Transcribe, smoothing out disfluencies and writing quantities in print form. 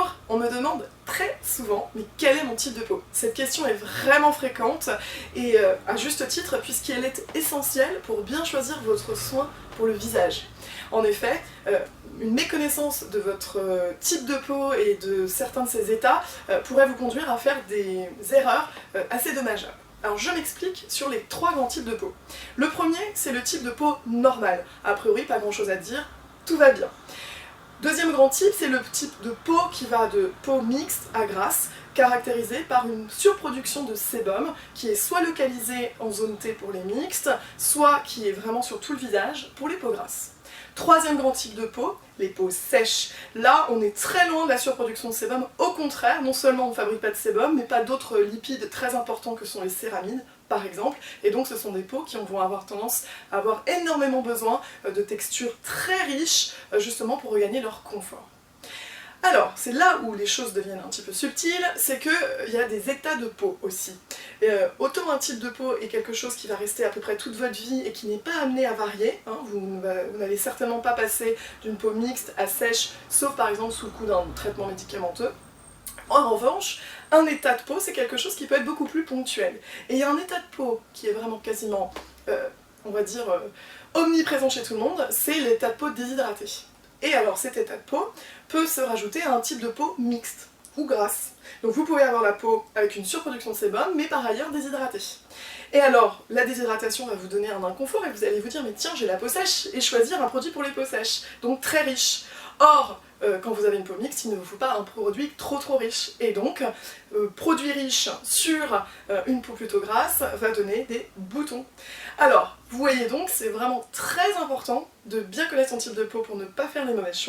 Bonjour, on me demande très souvent, mais quel est mon type de peau? Cette question est vraiment fréquente et à juste titre puisqu'elle est essentielle pour bien choisir votre soin pour le visage. En effet, une méconnaissance de votre type de peau et de certains de ses états pourrait vous conduire à faire des erreurs assez dommageables. Alors je m'explique sur les trois grands types de peau. Le premier, c'est le type de peau normal. A priori, pas grand chose à dire, tout va bien. Deuxième grand type, c'est le type de peau qui va de peau mixte à grasse, caractérisée par une surproduction de sébum qui est soit localisée en zone T pour les mixtes, soit qui est vraiment sur tout le visage pour les peaux grasses. Troisième grand type de peau, les peaux sèches. Là, on est très loin de la surproduction de sébum. Au contraire, non seulement on ne fabrique pas de sébum, mais pas d'autres lipides très importants que sont les céramides, par exemple. Et donc ce sont des peaux qui vont avoir tendance à avoir énormément besoin de textures très riches, justement pour regagner leur confort. Alors, c'est là où les choses deviennent un petit peu subtiles, c'est qu'il y a des états de peau aussi. Autant un type de peau est quelque chose qui va rester à peu près toute votre vie et qui n'est pas amené à varier, hein, vous n'allez certainement pas passer d'une peau mixte à sèche, sauf par exemple sous le coup d'un traitement médicamenteux. En revanche, un état de peau, c'est quelque chose qui peut être beaucoup plus ponctuel. Et il y a un état de peau qui est vraiment quasiment, on va dire, omniprésent chez tout le monde, c'est l'état de peau déshydraté. Et alors cet état de peau peut se rajouter à un type de peau mixte ou grasse. Donc vous pouvez avoir la peau avec une surproduction de sébum, mais par ailleurs déshydratée. Et alors, la déshydratation va vous donner un inconfort et vous allez vous dire mais tiens, j'ai la peau sèche, et choisir un produit pour les peaux sèches, donc très riche. Or, quand vous avez une peau mixte, il ne vous faut pas un produit trop riche. Et donc, produit riche sur une peau plutôt grasse va donner des boutons. Alors, vous voyez donc, c'est vraiment très important de bien connaître son type de peau pour ne pas faire les mauvais choix.